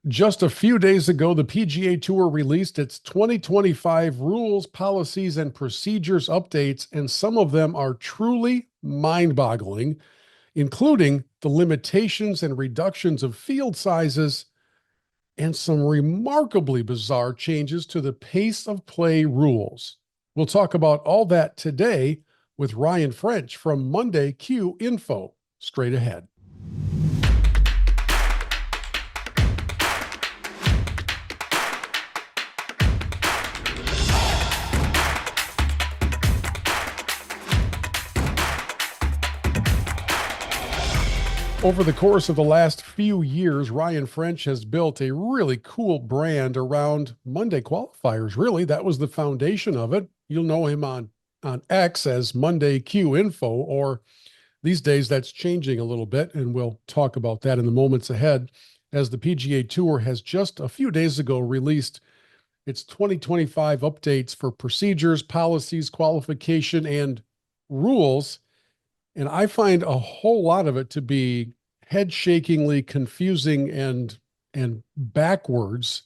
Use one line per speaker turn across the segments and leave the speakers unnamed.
Just a few days ago, the PGA Tour released its 2025 rules, policies, and procedures updates, and some of them are truly mind boggling, including the limitations and reductions of field sizes and some remarkably bizarre changes to the pace of play rules. We'll talk about all that today with Ryan French from Monday Q Info. Straight ahead. Over the course of the last few years, Ryan French has built a really cool brand around Monday Qualifiers. Really, that was the foundation of it. You'll know him on X as Monday Q Info, or these days that's changing a little bit, and we'll talk about that in the moments ahead, as the PGA Tour has just a few days ago released its 2025 updates for procedures, policies, qualification, and rules. And I find a whole lot of it to be head-shakingly confusing and backwards.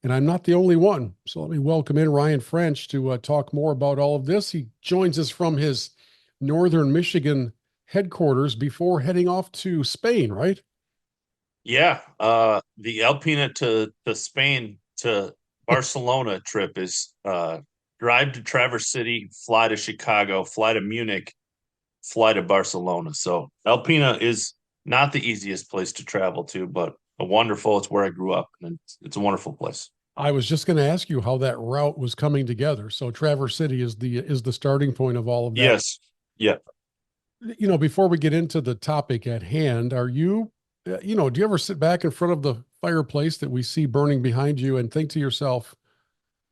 And I'm not the only one. So let me welcome in Ryan French to talk more about all of this. He joins us from his Northern Michigan headquarters before heading off to Spain, right?
Yeah, the Alpina to Spain to Barcelona trip is drive to Traverse City, fly to Chicago, fly to Munich, fly to Barcelona. So Alpina is not the easiest place to travel to, but a wonderful. It's where I grew up, and it's a wonderful place.
I was just going to ask you how that route was coming together. So Traverse City is the starting point of all of that.
Yes, yeah,
Before we get into the topic at hand, are you, do you ever sit back in front of the fireplace that we see burning behind you and think to yourself,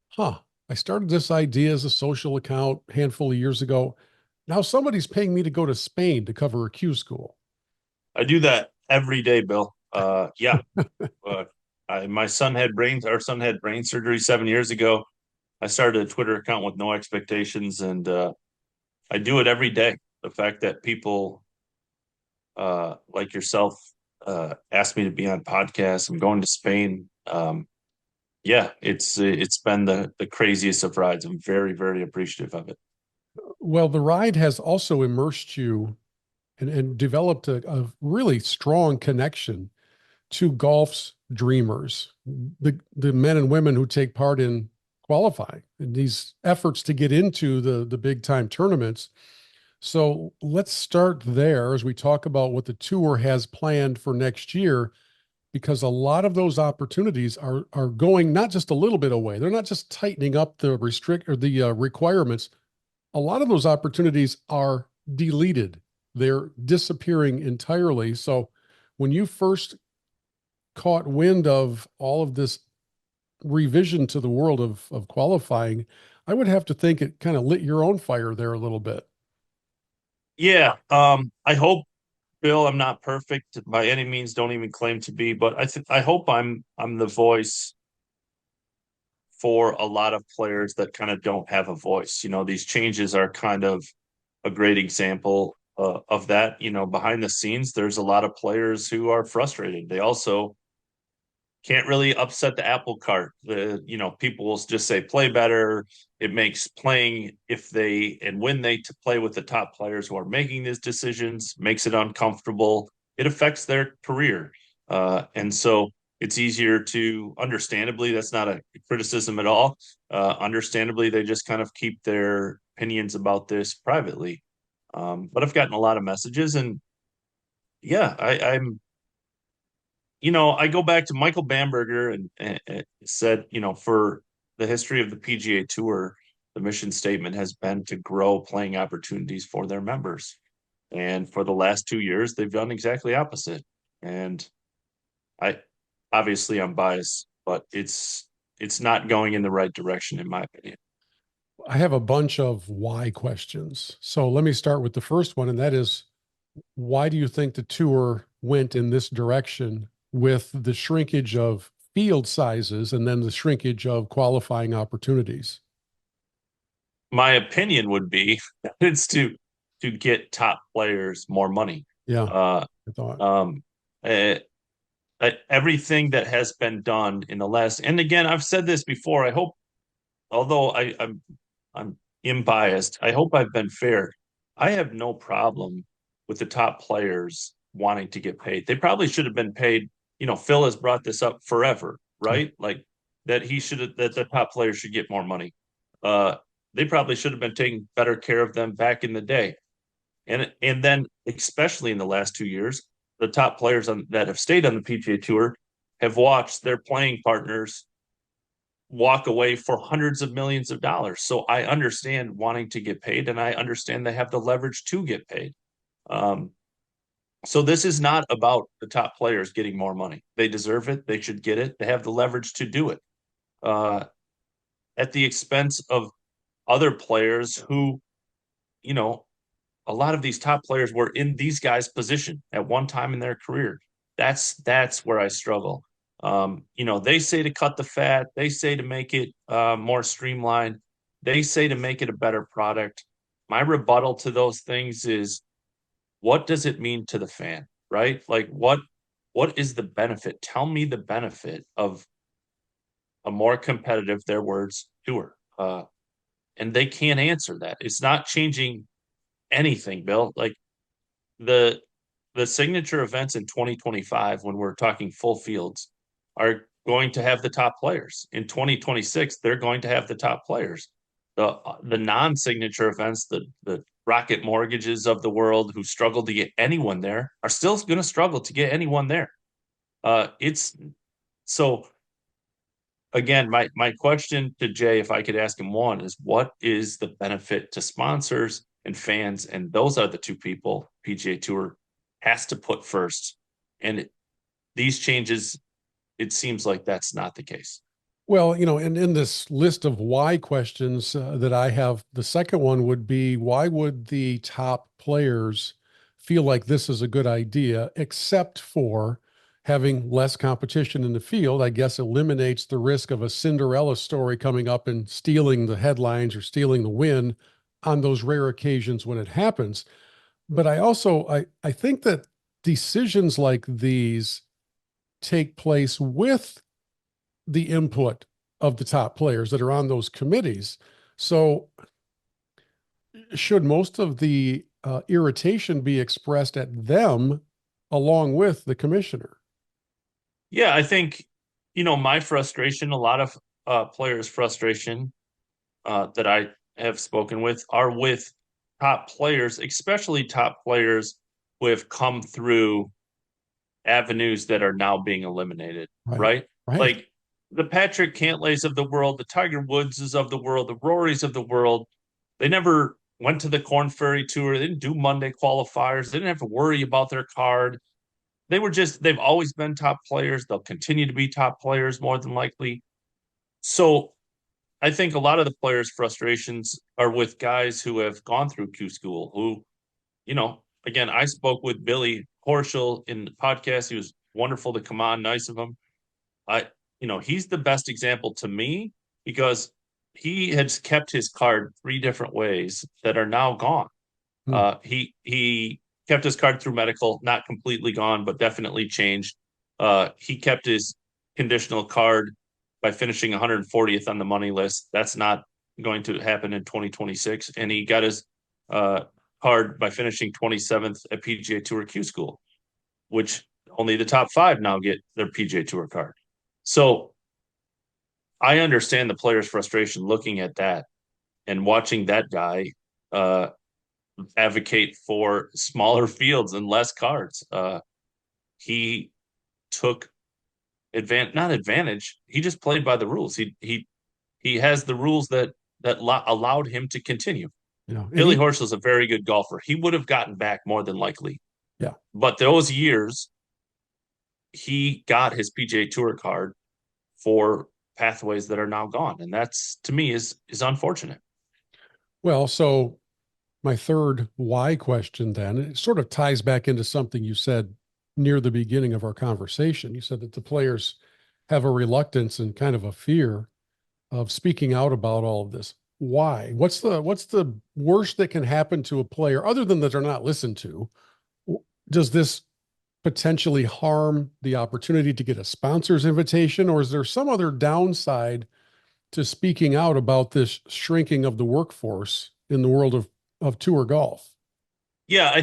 huh, I started this idea as a social account a handful of years ago. Now somebody's paying me to go to Spain to cover a Q school.
I do that every day, Bill. Yeah, uh, my son had our son had brain surgery 7 years ago. I started a Twitter account with no expectations, and I do it every day. The fact that people like yourself asked me to be on podcasts. I'm going to Spain. Yeah, it's been the craziest of rides. I'm very, very appreciative of it.
Well, the ride has also immersed you and developed a really strong connection to golf's dreamers, the men and women who take part in qualifying in these efforts to get into the big time tournaments. So let's start there as we talk about what the tour has planned for next year, because a lot of those opportunities are going not just a little bit away. They're not just tightening up the requirements. A lot of those opportunities are deleted. They're disappearing entirely. So when you first caught wind of all of this revision to the world of qualifying, I would have to think it kind of lit your own fire there a little bit.
Yeah, I hope, Bill, I'm not perfect by any means. Don't even claim to be, but I hope I'm the voice for a lot of players that kind of don't have a voice. These changes are kind of a great example of that. Behind the scenes, there's a lot of players who are frustrated. They also can't really upset the apple cart. People will just say play better. It makes playing if they and when they to play with the top players who are making these decisions makes it uncomfortable. It affects their career, and so it's easier to understandably. That's not a criticism at all. Understandably, they just kind of keep their opinions about this privately. But I've gotten a lot of messages, and yeah, I go back to Michael Bamberger and said, for the history of the PGA Tour, the mission statement has been to grow playing opportunities for their members. And for the last 2 years, they've done exactly opposite. And I obviously I'm biased, but it's not going in the right direction, in my opinion.
I have a bunch of why questions. So let me start with the first one, and that is, why do you think the tour went in this direction with the shrinkage of field sizes and then the shrinkage of qualifying opportunities?
My opinion would be it's to get top players more money.
Yeah,
Uh,
I thought.
um, eh, everything that has been done in the last, and again, I've said this before. I hope, although I'm unbiased, I hope I've been fair. I have no problem with the top players wanting to get paid. They probably should have been paid. Phil has brought this up forever,
Yeah.
right? Like that he should have that the top players should get more money. Uh, they probably should have been taking better care of them back in the day. And then especially in the last 2 years, the top players that have stayed on the PGA Tour have watched their playing partners walk away for hundreds of millions of dollars. So I understand wanting to get paid, and I understand they have the leverage to get paid. Um, so this is not about the top players getting more money. They deserve it. They should get it. They have the leverage to do it uh, at the expense of other players who, you know, a lot of these top players were in these guys' position at one time in their career. That's where I struggle. They say to cut the fat, they say to make it more streamlined, they say to make it a better product. My rebuttal to those things is, what does it mean to the fan, right? Like what is the benefit? Tell me the benefit of a more competitive, their words, tour. And they can't answer that. It's not changing anything, Bill. Like the the signature events in 2025, when we're talking full fields, are going to have the top players. In 2026, they're going to have the top players. The non-signature events, the Rocket Mortgages of the world, who struggle to get anyone there, are still going to struggle to get anyone there. It's so again, my question to Jay, if I could ask him one, is what is the benefit to sponsors and fans? And those are the two people PGA Tour has to put first. And these changes, it seems like that's not the case.
Well, and in this list of why questions that I have, the second one would be, why would the top players feel like this is a good idea, except for having less competition in the field? I guess eliminates the risk of a Cinderella story coming up and stealing the headlines or stealing the win on those rare occasions when it happens. But I think that decisions like these take place with the input of the top players that are on those committees. So, should most of the irritation be expressed at them along with the commissioner?
Yeah, I think, my frustration, a lot of players' frustration that I have spoken with are with top players, especially top players who have come through avenues that are now being eliminated,
Right.
right?
Right.
Like the Patrick Cantlays of the world, the Tiger Woodses of the world, the Rorys of the world. They never went to the Corn Ferry Tour. They didn't do Monday qualifiers. They didn't have to worry about their card. They've always been top players. They'll continue to be top players more than likely. So I think a lot of the players' frustrations are with guys who have gone through Q school, who, again, I spoke with Billy Horschel in the podcast. He was wonderful to come on, nice of him. He's the best example to me because he has kept his card three different ways that are now gone.
Hmm.
He kept his card through medical, not completely gone, but definitely changed. He kept his conditional card by finishing 140th on the money list. That's not going to happen in 2026. And he got his card by finishing 27th at PGA Tour Q School, which only the top five now get their PGA Tour card. So I understand the player's frustration looking at that and watching that guy uh, advocate for smaller fields and less cards. He took not advantage. He just played by the rules. He has the rules that allowed him to continue.
And
Billy Horschel is a very good golfer. He would have gotten back more than likely.
yeah.
But those years, he got his PGA Tour card for pathways that are now gone, and that's to me is unfortunate.
Well, so my third why question then, it sort of ties back into something you said near the beginning of our conversation. You said that the players have a reluctance and kind of a fear of speaking out about all of this. Why? What's the worst that can happen to a player other than that they're not listened to? Does this potentially harm the opportunity to get a sponsor's invitation, or is there some other downside to speaking out about this shrinking of the workforce in the world of tour golf?
Yeah, I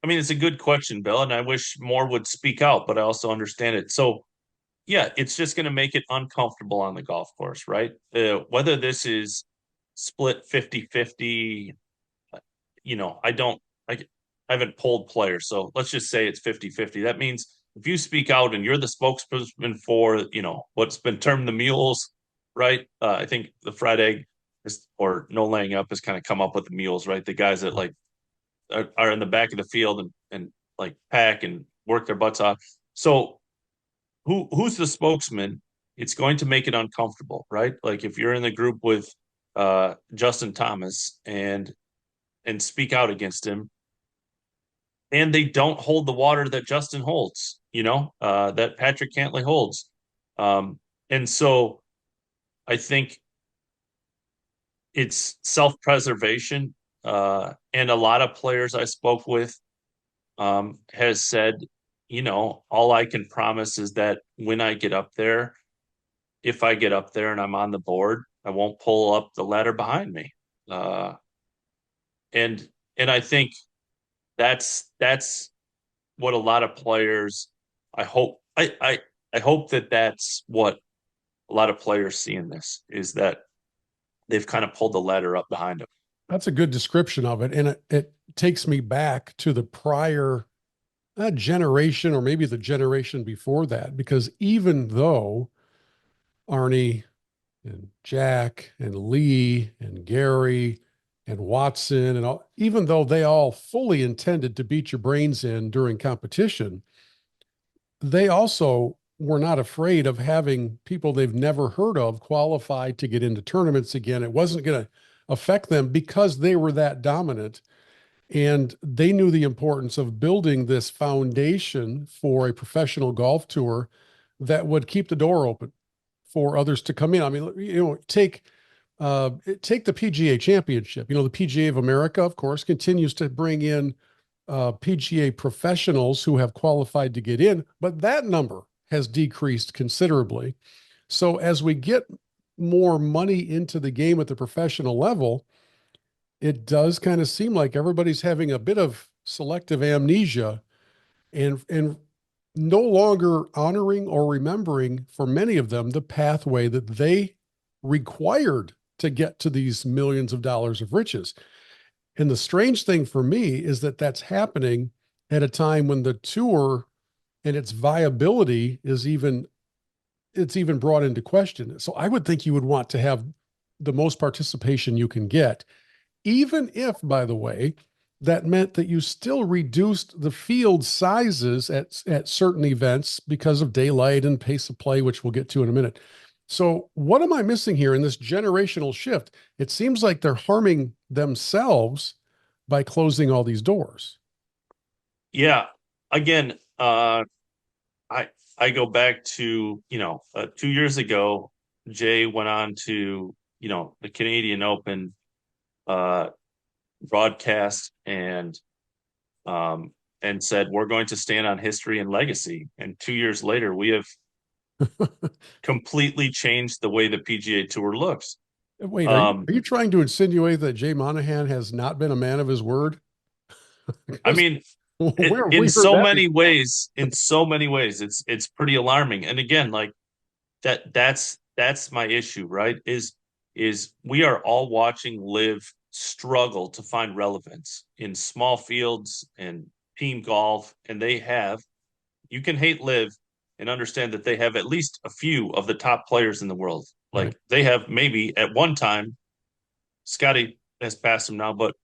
mean, it's a good question, Bill, and I wish more would speak out, but I also understand it. So, yeah, it's just going to make it uncomfortable on the golf course, right? Whether this is split 50-50, you know, I haven't polled players, so let's just say it's 50-50. That means if you speak out and you're the spokesperson for, what's been termed the mules, right? I think the fried egg or no laying up has kind of come up with the mules, right? The guys that like are in the back of the field and like pack and work their butts off. So who's the spokesman? It's going to make it uncomfortable, right? Like if you're in the group with Justin Thomas and speak out against him, and they don't hold the water that Justin holds, that Patrick Cantlay holds. And so I think it's self-preservation. And a lot of players I spoke with has said, all I can promise is that when I get up there, if I get up there and I'm on the board, I won't pull up the ladder behind me. Uh, and and I think that's what a lot of players. I hope I hope that that's what a lot of players see in this is that they've kind of pulled the ladder up behind them.
That's a good description of it. And it takes me back to the prior generation, or maybe the generation before that, because even though Arnie and Jack and Lee and Gary and Watson and all, even though they all fully intended to beat your brains in during competition, they also were not afraid of having people they've never heard of qualified to get into tournaments again. It wasn't going to affect them because they were that dominant. And they knew the importance of building this foundation for a professional golf tour that would keep the door open for others to come in. I mean, take the PGA Championship. The PGA of America, of course, continues to bring in PGA professionals who have qualified to get in, but that number has decreased considerably. So as we get more money into the game at the professional level, it does kind of seem like everybody's having a bit of selective amnesia and no longer honoring or remembering for many of them the pathway that they required to get to these millions of dollars of riches. And the strange thing for me is that that's happening at a time when the tour and its viability is even brought into question. So I would think you would want to have the most participation you can get, even if, by the way, that meant that you still reduced the field sizes at certain events because of daylight and pace of play, which we'll get to in a minute. So what am I missing here in this generational shift? It seems like they're harming themselves by closing all these doors.
Yeah. Again, I go back to 2 years ago. Jay went on to the Canadian Open uh, broadcast and said we're going to stand on history and legacy. And 2 years later, we have completely changed the way the PGA Tour looks.
Wait, are you
Um,
are you trying to insinuate that Jay Monahan has not been a man of his word?
I
Because
mean,
where have
in
we heard
so
that
many
before?
ways, it's pretty alarming. And again, like that's my issue, right? Is we are all watching Live struggle to find relevance in small fields and team golf, and you can hate Live and understand that they have at least a few of the top players in the world.
Right.
Like they have maybe at one time, Scotty has passed him now, but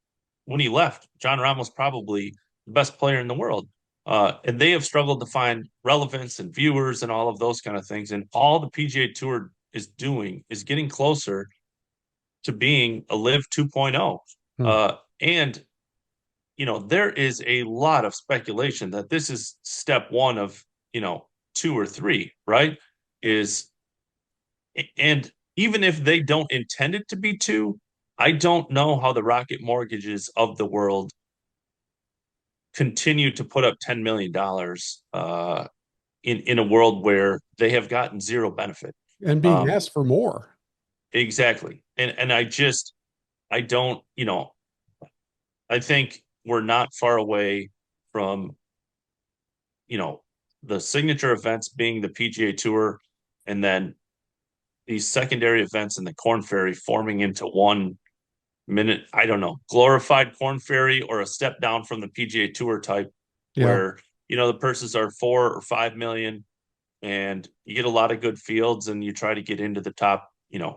when he left, John Rahm was probably the best player in the world. And they have struggled to find relevance and viewers and all of those kind of things. And all the PGA Tour is doing is getting closer to being a Live 2.0.
Hmm.
And, there is a lot of speculation that this is step one of, two or three, right? Is And even if they don't intend it to be two, I don't know how the Rocket Mortgages of the world continue to put up $10 million in a world where they have gotten zero benefit.
And being
Um,
asked for more.
exactly. And I don't, I think we're not far away from, you know, the signature events being the PGA Tour, and then these secondary events in the Corn Ferry forming into 1 minute, I don't know, glorified Corn Ferry or a step down from the PGA Tour type,
Yeah.
where the purses are 4 or 5 million, and you get a lot of good fields, and you try to get into the top,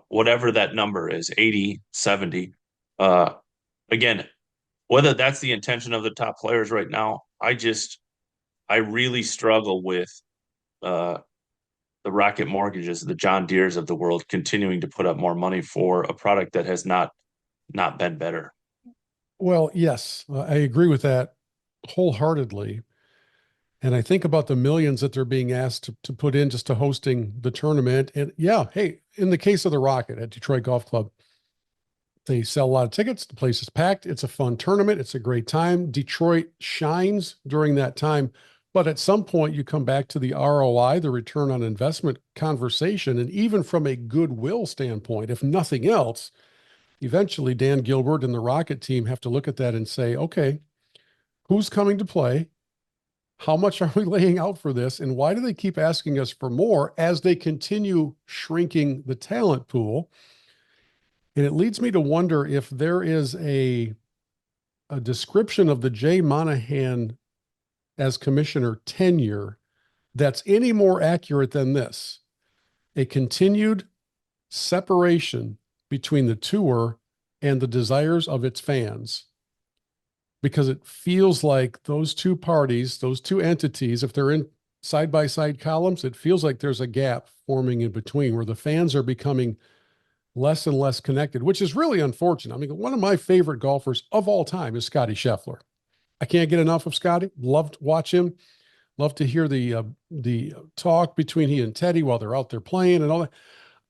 whatever that number is, 80, 70. Uh, Again, whether that's the intention of the top players right now, I really struggle with uh, the Rocket Mortgages, the John Deeres of the world continuing to put up more money for a product that has not been better.
Well, yes, I agree with that wholeheartedly. And I think about the millions that they're being asked to put in just to hosting the tournament. And yeah, hey, in the case of the Rocket at Detroit Golf Club, they sell a lot of tickets. The place is packed. It's a fun tournament. It's a great time. Detroit shines during that time. But at some point, you come back to the ROI, the return on investment conversation. And even from a goodwill standpoint, if nothing else, eventually Dan Gilbert and the Rocket team have to look at that and say, okay, who's coming to play? How much are we laying out for this? And why do they keep asking us for more as they continue shrinking the talent pool? And it leads me to wonder if there is a description of the Jay Monahan as commissioner tenure that's any more accurate than this: a continued separation between the tour and the desires of its fans. Because it feels like those two parties, those two entities, if they're in side by side columns, it feels like there's a gap forming in between where the fans are becoming less and less connected, which is really unfortunate. I mean, one of my favorite golfers of all time is Scotty Scheffler. I can't get enough of Scotty. Love to watch him. Love to hear the talk between he and Teddy while they're out there playing and all that.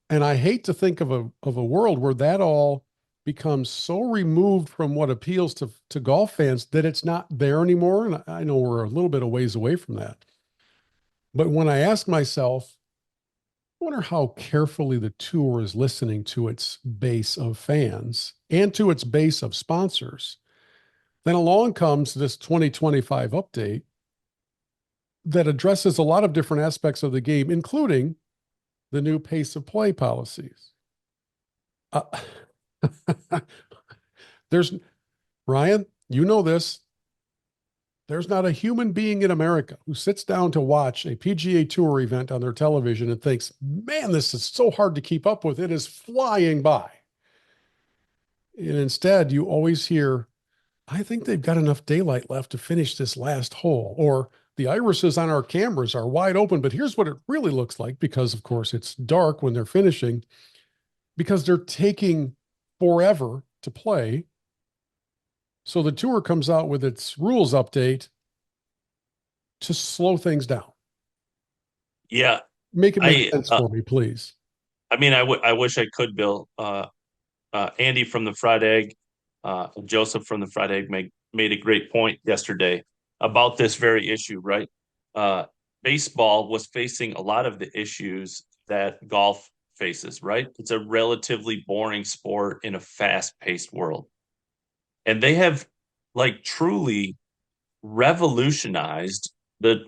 And I hate to think of a world where that all becomes so removed from what appeals to golf fans that it's not there anymore. And I know we're a little bit of ways away from that. But when I ask myself, I wonder how carefully the tour is listening to its base of fans and to its base of sponsors. Then along comes this 2025 update that addresses a lot of different aspects of the game, including the new pace of play policies. Uh, there's Ryan, you know this. There's not a human being in America who sits down to watch a PGA Tour event on their television and thinks, man, this is so hard to keep up with. It is flying by. And instead, you always hear, I think they've got enough daylight left to finish this last hole. Or the irises on our cameras are wide open, but here's what it really looks like because, of course, it's dark when they're finishing because they're taking forever to play. So the tour comes out with its rules update to slow things down.
Yeah,
Make it make
I
sense for me, please.
I mean, I wish I could, Bill. Andy from the Fried Egg, Joseph from the Fried Egg made a great point yesterday about this very issue, right? Uh, Baseball was facing a lot of the issues that golf faces, right? It's a relatively boring sport in a fast-paced world. And they have like truly revolutionized the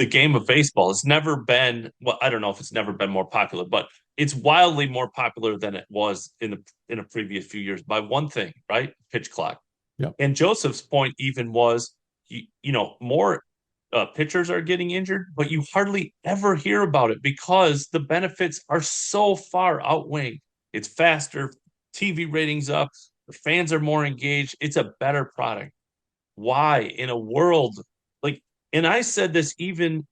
game of baseball. It's never been, well, I don't know if it's never been more popular, but it's wildly more popular than it was in a previous few years by one thing, right? Pitch clock.
Yep.
And Joseph's point even was, more pitchers are getting injured, but you hardly ever hear about it because the benefits are so far outweighing. It's faster, TV ratings up, the fans are more engaged. It's a better product. Why in a world like, and I said this even,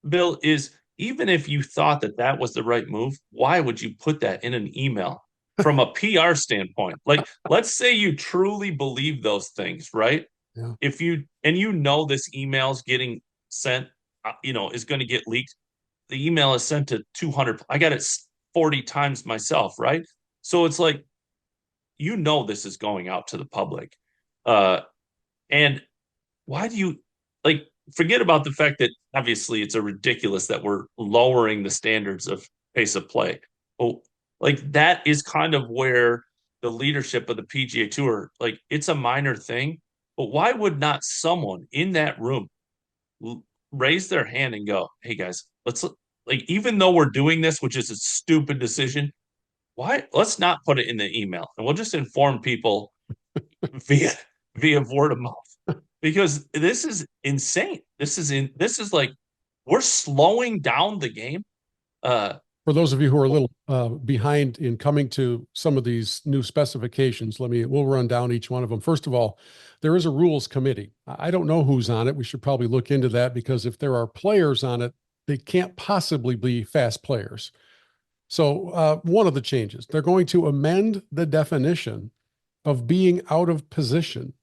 Bill, is even if you thought that that was the right move, why would you put that in an email from a PR standpoint? Like, let's say you truly believe those things, right?
Yeah.
If you, this email is getting sent, is going to get leaked. The email is sent to 200. I got it 40 times myself, right? So it's like, this is going out to the public. Uh, and why do you like forget about the fact that obviously it's a ridiculous that we're lowering the standards of pace of play. Well, like that is kind of where the leadership of the PGA Tour, like it's a minor thing, but why would not someone in that room raise their hand and go, "Hey guys, let's like even though we're doing this, which is a stupid decision, why let's not put it in the email and we'll just inform people via via word of mouth because this is insane. This is like we're slowing down the game.
For those of you who are a little behind in coming to some of these new specifications, we'll run down each one of them. First of all, there is a rules committee. I don't know who's on it. We should probably look into that because if there are players on it, they can't possibly be fast players. So one of the changes, they're going to amend the definition of being out of position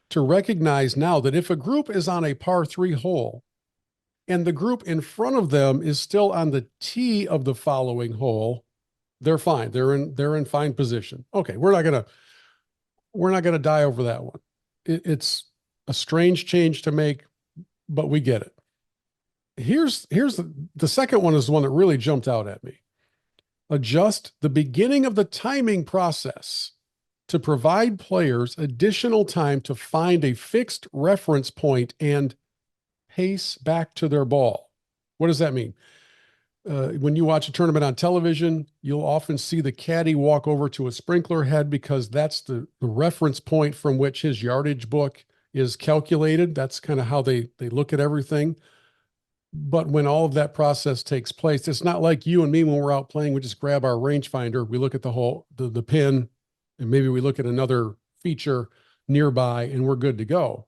to recognize now that if a group is on a par 3 hole and the group in front of them is still on the tee of the following hole, they're fine. They're in fine position. Okay, we're not gonna die over that one. It's a strange change to make, but we get it. Here's the second one is the one that really jumped out at me. Adjust the beginning of the timing process to provide players additional time to find a fixed reference point and pace back to their ball. What does that mean? When you watch a tournament on television, you'll often see the caddy walk over to a sprinkler head because that's the reference point from which his yardage book is calculated. That's kind of how they look at everything. But when all of that process takes place, it's not like you and me when we're out playing, we just grab our rangefinder, we look at the pin, and maybe we look at another feature nearby and we're good to go.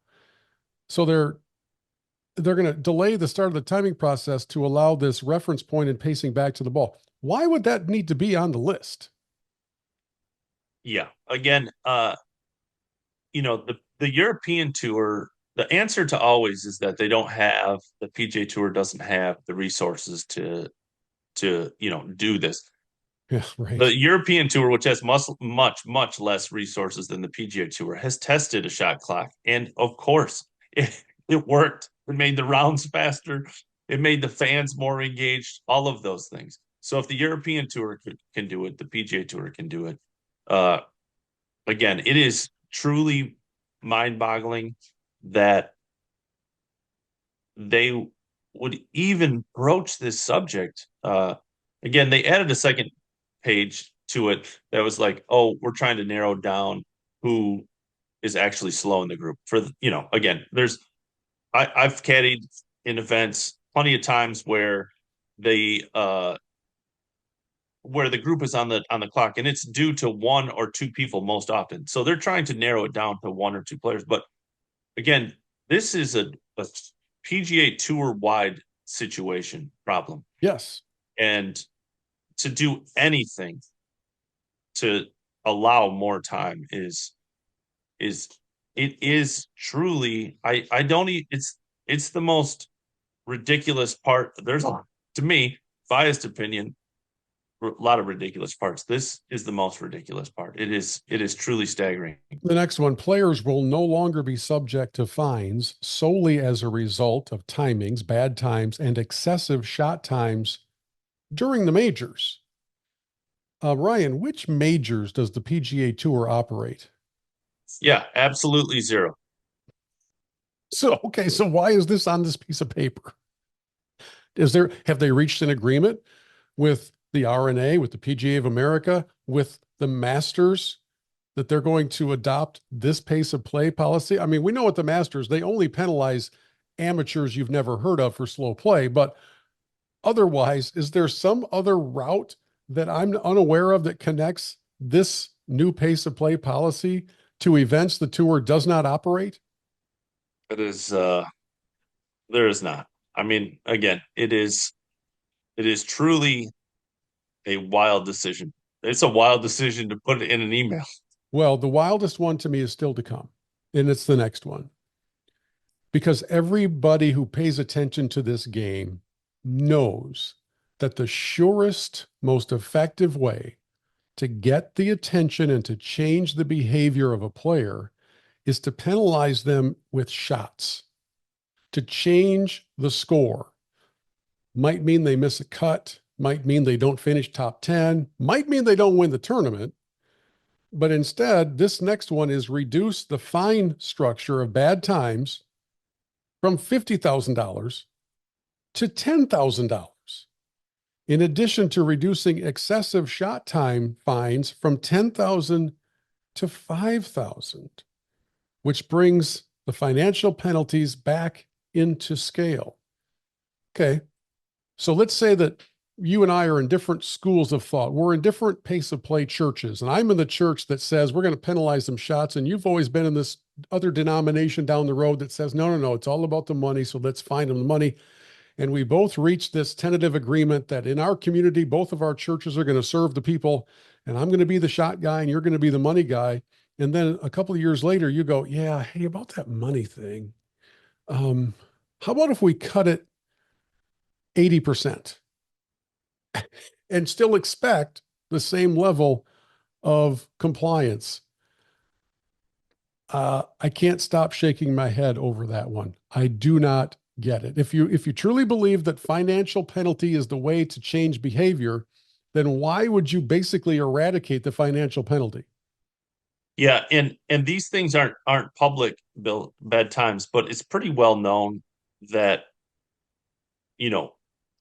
So they're going to delay the start of the timing process to allow this reference point and pacing back to the ball. Why would that need to be on the list?
Yeah, again, the European Tour. The answer to always is that the PGA Tour doesn't have the resources to do this.
Yeah, right.
The European Tour, which has much less resources than the PGA Tour, has tested a shot clock, and of course, it worked. It made the rounds faster. It made the fans more engaged. All of those things. So if the European Tour can do it, the PGA Tour can do it. Uh, Again, it is truly mind-boggling that they would even broach this subject. Again, they added a second page to it that was like, oh, we're trying to narrow down who is actually slow in the group. Again, I've caddied in events plenty of times where the group is on the clock and it's due to one or two people most often. So they're trying to narrow it down to one or two players. But again, this is a PGA Tour wide situation problem.
Yes.
And to do anything to allow more time is it is truly I don't it's the most ridiculous part. There's to me, biased opinion, a lot of ridiculous parts. This is the most ridiculous part. It is truly staggering.
The next one, players will no longer be subject to fines solely as a result of timings, bad times, and excessive shot times during the majors. Ryan, which majors does the PGA Tour operate?
Yeah, absolutely zero.
So, okay, so why is this on this piece of paper? Have they reached an agreement with the R&A, with the PGA of America, with the Masters that they're going to adopt this pace of play policy? I mean, we know at the Masters, they only penalize amateurs you've never heard of for slow play, but otherwise, is there some other route that I'm unaware of that connects this new pace of play policy to events the tour does not operate?
It is there is not. I mean, again, it is truly a wild decision. It's a wild decision to put it in an email.
Well, the wildest one to me is still to come, and it's the next one. Because everybody who pays attention to this game knows that the surest, most effective way to get the attention and to change the behavior of a player is to penalize them with shots to change the score. Might mean they miss a cut, might mean they don't finish top 10, might mean they don't win the tournament. But instead, this next one is reduce the fine structure of bad times from $50,000 to $10,000. In addition to reducing excessive shot time fines from 10,000 to 5,000, which brings the financial penalties back into scale. Okay. So let's say that you and I are in different schools of thought. We're in different pace of play churches. And I'm in the church that says we're going to penalize some shots. And you've always been in this other denomination down the road that says, no, no, no, it's all about the money. So let's find them the money. And we both reached this tentative agreement that in our community, both of our churches are going to serve the people. And I'm going to be the shot guy and you're going to be the money guy. And then a couple of years later, you go, yeah, hey, about that money thing. How about if we cut it 80% and still expect the same level of compliance? I can't stop shaking my head over that one. I do not get it. If you truly believe that financial penalty is the way to change behavior, then why would you basically eradicate the financial penalty?
Yeah, and these things aren't public, Bill, bad times, but it's pretty well known that, you know,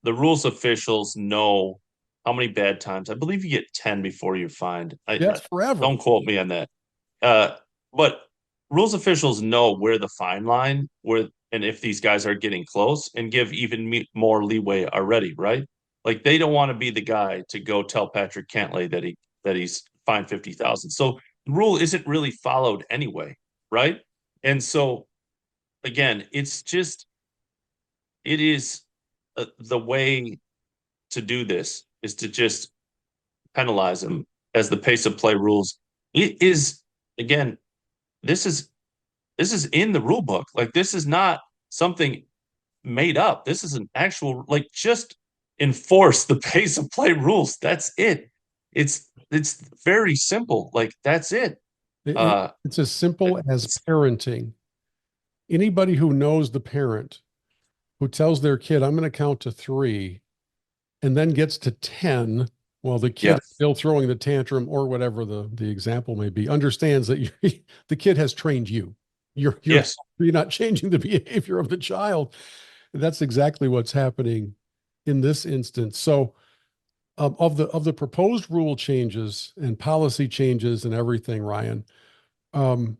the rules officials know how many bad times. I believe you get 10 before you're fined.
That's forever.
Don't quote me on that. Uh, but rules officials know where the fine line, where and if these guys are getting close, and give even more leeway already, right? Like they don't want to be the guy to go tell Patrick Cantlay that he's fined 50,000. So the rule isn't really followed anyway, right? And so again, it is the way to do this is to just penalize them as the pace of play rules. It is again, this is this is in the rule book. Like this is not something made up. This is an actual like just enforce the pace of play rules. That's it. It's very simple. Like that's it.
It's as simple as
It's
parenting. Anybody who knows the parent who tells their kid, I'm going to count to three, and then gets to 10 while the kid
yeah.
is still throwing the tantrum or whatever the example may be, understands that the kid has trained you.
Yes.
You're not changing the behavior of the child. That's exactly what's happening in this instance. So of the proposed rule changes and policy changes and everything, Ryan, um,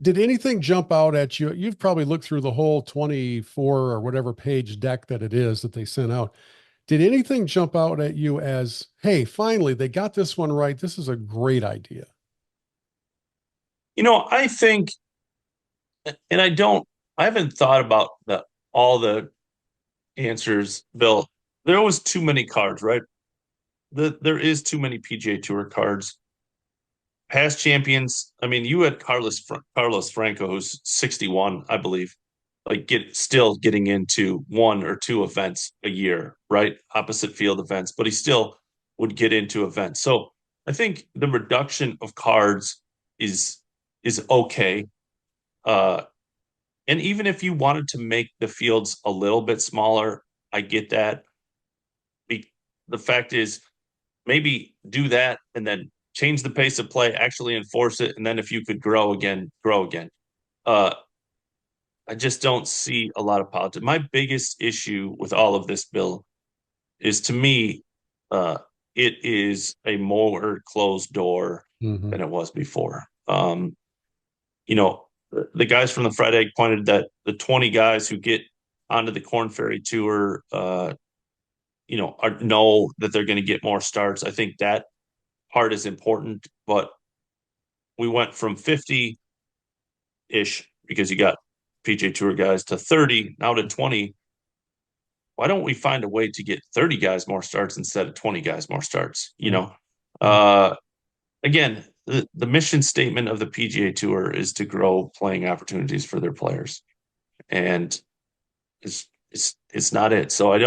did anything jump out at you? You've probably looked through the whole 24 or whatever page deck that it is that they sent out. Did anything jump out at you as, hey, finally, they got this one right? This is a great idea.
I think and I haven't thought about the all the answers, Bill. There was too many cards, right? There is too many PGA Tour cards. Past champions. I mean, you had Carlos Franco, who's 61, I believe, like still getting into one or two events a year, right? Opposite field events, but he still would get into events. So I think the reduction of cards is is okay. Uh, and even if you wanted to make the fields a little bit smaller, I get that. The fact is, maybe do that and then change the pace of play, actually enforce it, and then if you could grow again, grow again. Uh, I just don't see a lot of politics. My biggest issue with all of this bill is, to me, uh, it is a more closed door
Mhm.
than it was before. You know, the guys from the Fried Egg pointed that the 20 guys who get onto the Corn Ferry Tour, know that they're going to get more starts. I think that part is important, but we went from 50 ish because you got PJ Tour guys to 30, now to 20. Why don't we find a way to get 30 guys more starts instead of 20 guys more starts?
Yeah. Yeah.
Uh, again, the mission statement of the PGA Tour is to grow playing opportunities for their players, and it's not it. So I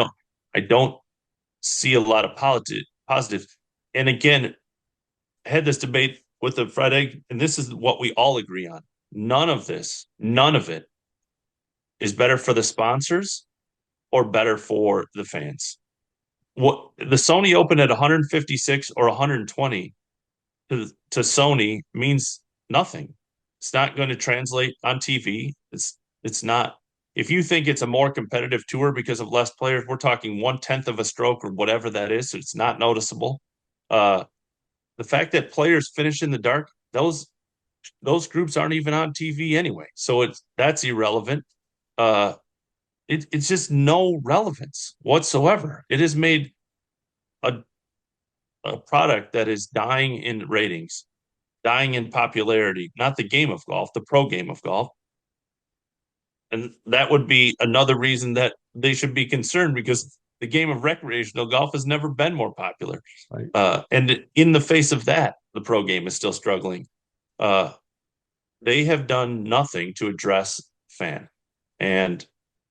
don't see a lot of positive. And again, I had this debate with the Fried Egg, and this is what we all agree on. none of it is better for the sponsors or better for the fans. What the Sony Open at 156 or 120 to Sony means nothing. It's not going to translate on TV. It's not. If you think it's a more competitive tour because of less players, we're talking 1/10 of a stroke or whatever that is. So it's not noticeable. Uh, the fact that players finish in the dark, those groups aren't even on TV anyway. So that's irrelevant. Uh, it's just no relevance whatsoever. It has made a a product that is dying in ratings, dying in popularity, not the game of golf, the pro game of golf. And that would be another reason that they should be concerned because the game of recreational golf has never been more popular.
Right.
And in the face of that, the pro game is still struggling. Uh, they have done nothing to address fan. And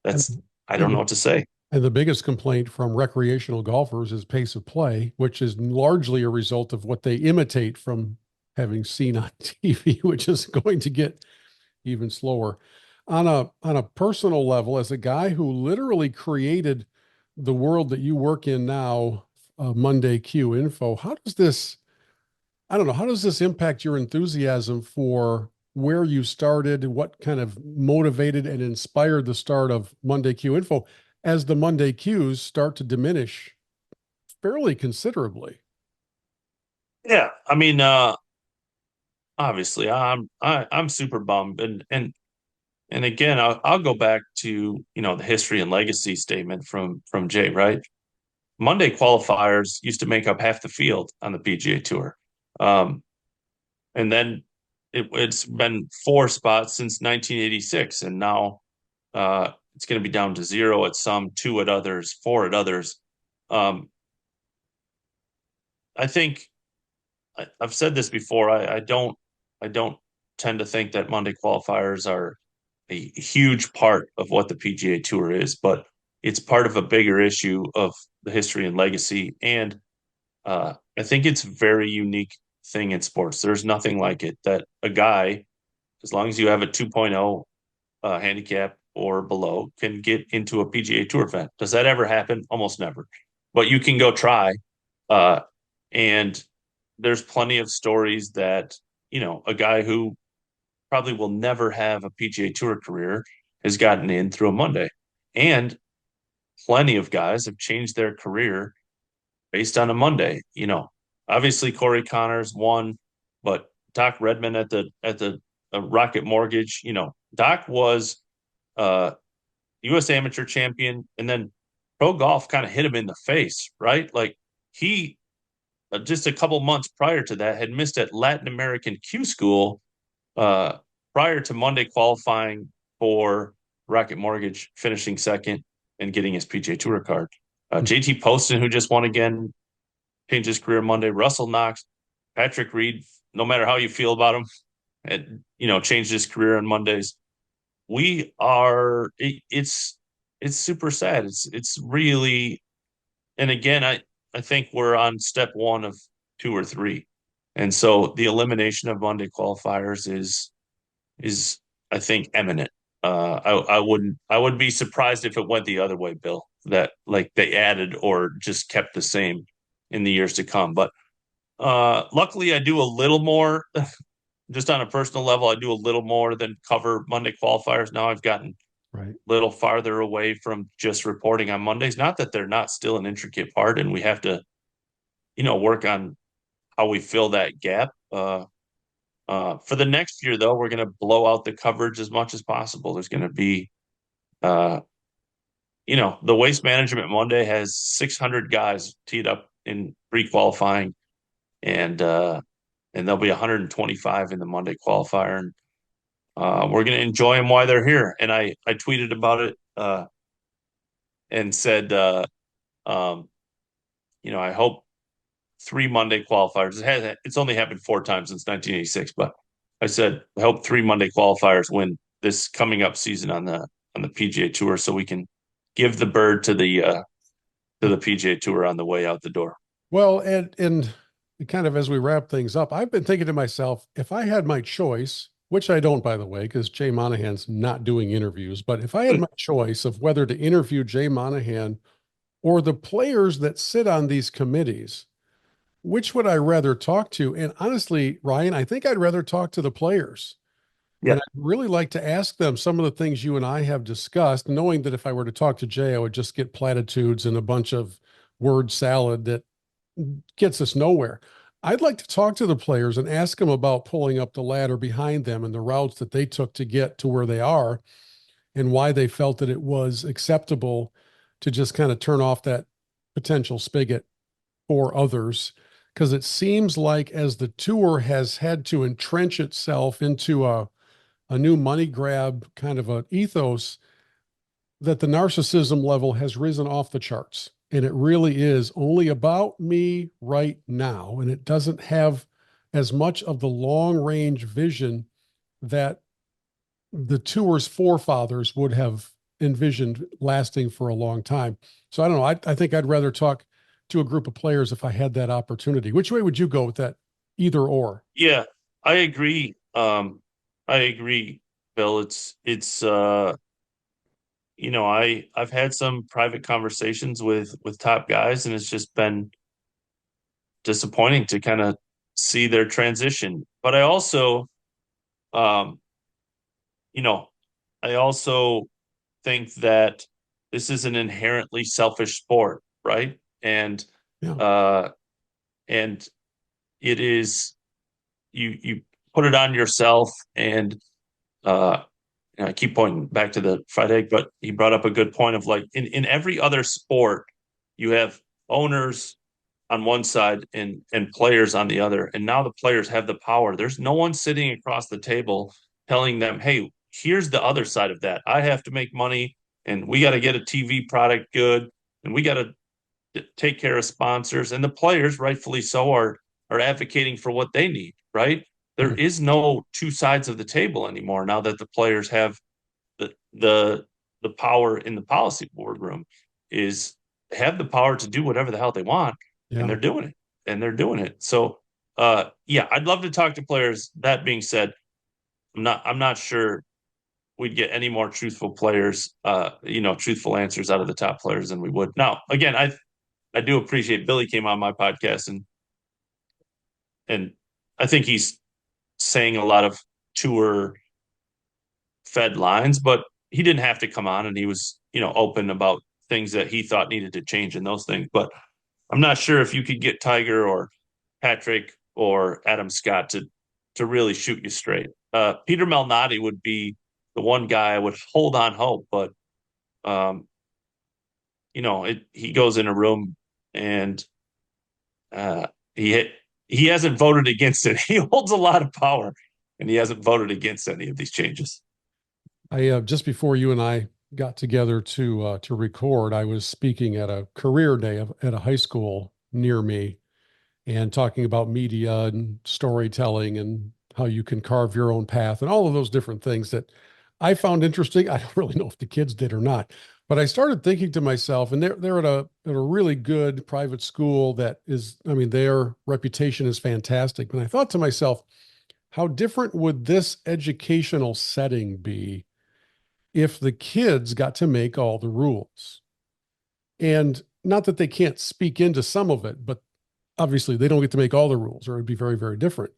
And,
that's, I don't
and
know
the
what to say.
And the biggest complaint from recreational golfers is pace of play, which is largely a result of what they imitate from having seen on TV, which is going to get even slower. On a personal level, as a guy who literally created the world that you work in now, Monday Q Info, how does this, I don't know, how does this impact your enthusiasm for where you started? What kind of motivated and inspired the start of Monday Q Info as the Monday Qs start to diminish fairly considerably?
Yeah. I mean, obviously I'm super bummed and again, I'll go back to, the history and legacy statement from Jay, right? Monday qualifiers used to make up half the field on the PGA Tour. Um, and then it's been four spots since 1986, and now it's going to be down to zero at some, two at others, four at others. Um, I think I've said this before. I don't tend to think that Monday qualifiers are a huge part of what the PGA Tour is, but it's part of a bigger issue of the history and legacy. And I think it's a very unique thing in sports. There's nothing like it that a guy, as long as you have a 2.0 handicap or below, can get into a PGA Tour event. Does that ever happen? Almost never. But you can go try. Uh, and there's plenty of stories that, a guy who probably will never have a PGA Tour career has gotten in through a Monday. And plenty of guys have changed their career based on a Monday. Obviously Corey Connors won, but Doc Redman at the Rocket Mortgage, Doc was US amateur champion, and then pro golf kind of hit him in the face, right? Like he just a couple months prior to that had missed at Latin American Q school uh, prior to Monday qualifying for Rocket Mortgage, finishing second and getting his PGA Tour card. JT Poston, who just won again, changed his career Monday. Russell Knox, Patrick Reed, no matter how you feel about him, and changed his career on Mondays. It's super sad. It's really, and again, I think we're on step one of two or three. And so the elimination of Monday qualifiers is I think imminent. I would be surprised if it went the other way, Bill, that like they added or just kept the same in the years to come. But luckily I do a little more just on a personal level. I do a little more than cover Monday qualifiers. Now I've gotten
Right.
a little farther away from just reporting on Mondays. Not that they're not still an intricate part and we have to, work on how we fill that gap. For the next year, though, we're going to blow out the coverage as much as possible. There's going to be, uh, the Waste Management Monday has 600 guys teed up in pre-qualifying, and there'll be 125 in the Monday qualifier, and we're going to enjoy them while they're here. And I tweeted about it and said, um, I hope three Monday qualifiers. It's only happened four times since 1986, but I said I hope three Monday qualifiers win this coming up season on the PGA Tour, so we can give the bird to the PGA Tour on the way out the door.
Well, and kind of as we wrap things up, I've been thinking to myself, if I had my choice, which I don't, by the way, because Jay Monahan's not doing interviews. But if I had my choice of whether to interview Jay Monahan or the players that sit on these committees, which would I rather talk to? And honestly, Ryan, I think I'd rather talk to the players.
Yeah.
And I'd really like to ask them some of the things you and I have discussed, knowing that if I were to talk to Jay, I would just get platitudes and a bunch of word salad that gets us nowhere. I'd like to talk to the players and ask them about pulling up the ladder behind them and the routes that they took to get to where they are and why they felt that it was acceptable to just kind of turn off that potential spigot for others. Because it seems like as the tour has had to entrench itself into a new money grab kind of an ethos, that the narcissism level has risen off the charts. And it really is only about me right now. And it doesn't have as much of the long range vision that the tour's forefathers would have envisioned lasting for a long time. So I don't know. I think I'd rather talk to a group of players if I had that opportunity. Which way would you go with that? Either or.
Yeah, I agree. I agree, Bill. I've had some private conversations with top guys, and it's just been disappointing to kind of see their transition. But um, you know, I also think that this is an inherently selfish sport, right?
Yeah.
Uh, and it is you put it on yourself, and uh, I keep pointing back to the fried egg, but he brought up a good point of like in every other sport, you have owners on one side and players on the other. And now the players have the power. There's no one sitting across the table telling them, hey, here's the other side of that. I have to make money and we got to get a TV product good and we got to take care of sponsors. And the players, rightfully so, are advocating for what they need, right? There
Right.
is no two sides of the table anymore now that the players have the power in the policy boardroom is have the power to do whatever the hell they want, and
Yeah.
they're doing it, So, yeah, I'd love to talk to players. That being said, I'm not sure we'd get any more truthful players, truthful answers out of the top players than we would. Now, again, I do appreciate Billy came on my podcast and I think he's saying a lot of tour fed lines, but he didn't have to come on and he was, open about things that he thought needed to change in those things. But I'm not sure if you could get Tiger or Patrick or Adam Scott to really shoot you straight. Peter Malnati would be the one guy I would hold on hope, but um, he goes in a room and uh, he he hasn't voted against it. He holds a lot of power, and he hasn't voted against any of these changes.
I just before you and I got together to record, I was speaking at a career day at a high school near me and talking about media and storytelling and how you can carve your own path and all of those different things that I found interesting. I don't really know if the kids did or not, but I started thinking to myself, and they're at a really good private school that is, I mean, their reputation is fantastic. And I thought to myself, how different would this educational setting be if the kids got to make all the rules? And not that they can't speak into some of it, but obviously they don't get to make all the rules or it'd be very, very different.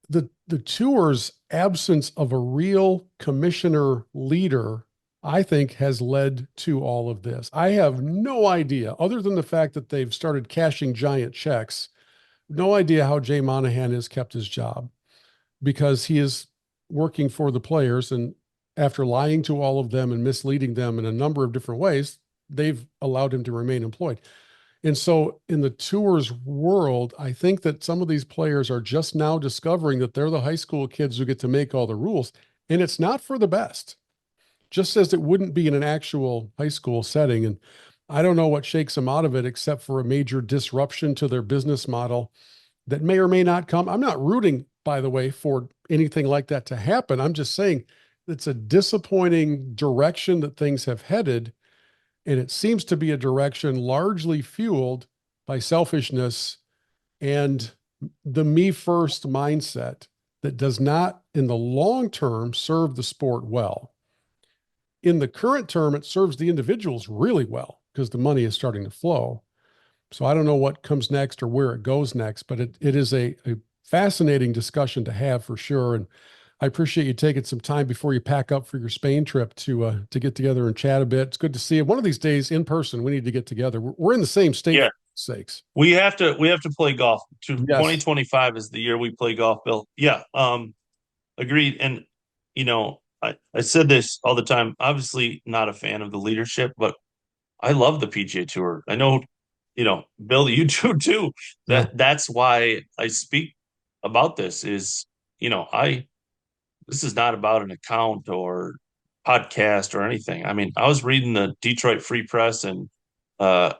The tour's absence of a real commissioner leader, I think, has led to all of this. I have no idea, other than the fact that they've started cashing giant checks, no idea how Jay Monahan has kept his job because he is working for the players. And after lying to all of them and misleading them in a number of different ways, they've allowed him to remain employed. And so in the tours world, I think that some of these players are just now discovering that they're the high school kids who get to make all the rules. And it's not for the best, just as it wouldn't be in an actual high school setting. And I don't know what shakes them out of it except for a major disruption to their business model that may or may not come. I'm not rooting, by the way, for anything like that to happen. I'm just saying it's a disappointing direction that things have headed. And it seems to be a direction largely fueled by selfishness and the me first mindset that does not, in the long term, serve the sport well. In the current term, it serves the individuals really well because the money is starting to flow. So I don't know what comes next or where it goes next, but it is a fascinating discussion to have for sure. And I appreciate you taking some time before you pack up for your Spain trip to get together and chat a bit. It's good to see you. One of these days in person, we need to get together. We're in the same state
Yeah,
for sakes.
we have to play golf.
Yes.
2025 is the year we play golf, Bill. Yeah, agreed. And I said this all the time. Obviously, not a fan of the leadership, but I love the PGA Tour. I know, Bill, you do too.
Yeah.
That's why I speak about this. I this is not about an account or podcast or anything. I mean, I was reading the Detroit Free Press and uh,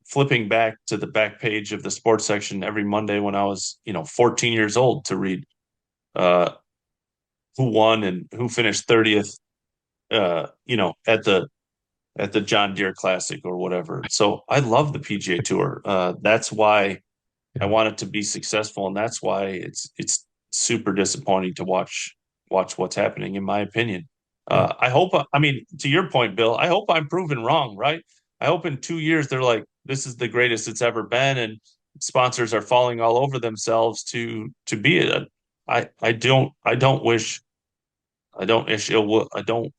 flipping back to the back page of the sports section every Monday when I was, 14 years old to read uh, who won and who finished 30th, at the John Deere Classic or whatever. So I love the PGA Tour. That's why I
Yeah.
want it to be successful, and that's why it's super disappointing to watch what's happening, in my opinion.
Yeah.
I hope. I mean, to your point, Bill, I hope I'm proven wrong. Right? I hope in 2 years they're like, this is the greatest it's ever been, and sponsors are falling all over themselves to be it. I don't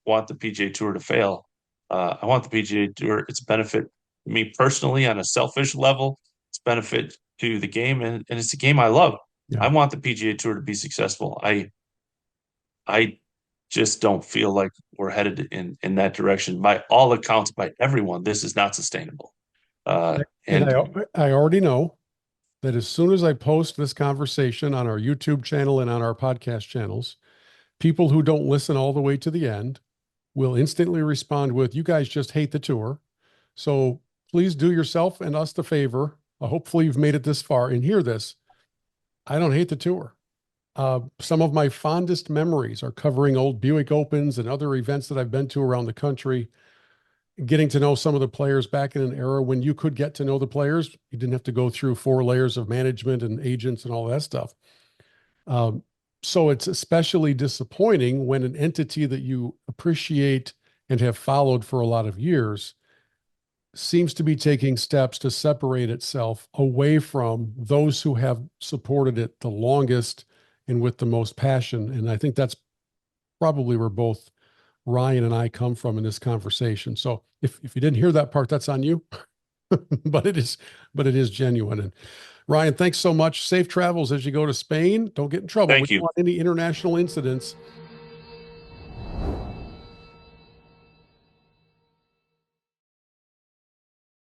want the PGA Tour to fail. I want the PGA Tour. It's benefit me personally on a selfish level. It's benefit to the game, and it's a game I love.
Yeah.
I want the PGA Tour to be successful. I just don't feel like we're headed in that direction. By all accounts, by everyone, this is not sustainable.
And
And
I already know that as soon as I post this conversation on our YouTube channel and on our podcast channels, people who don't listen all the way to the end will instantly respond with, "You guys just hate the tour." So please do yourself and us the favor. Hopefully you've made it this far and hear this. I don't hate the tour. Some of my fondest memories are covering old Buick Opens and other events that I've been to around the country, getting to know some of the players back in an era when you could get to know the players. You didn't have to go through 4 layers of management and agents and all that stuff. Um, so it's especially disappointing when an entity that you appreciate and have followed for a lot of years seems to be taking steps to separate itself away from those who have supported it the longest and with the most passion. And I think that's probably where both Ryan and I come from in this conversation. So if you didn't hear that part, that's on you. but it is genuine. And Ryan, thanks so much. Safe travels as you go to Spain. Don't get in trouble. We
thank
don't
you.
want any international incidents.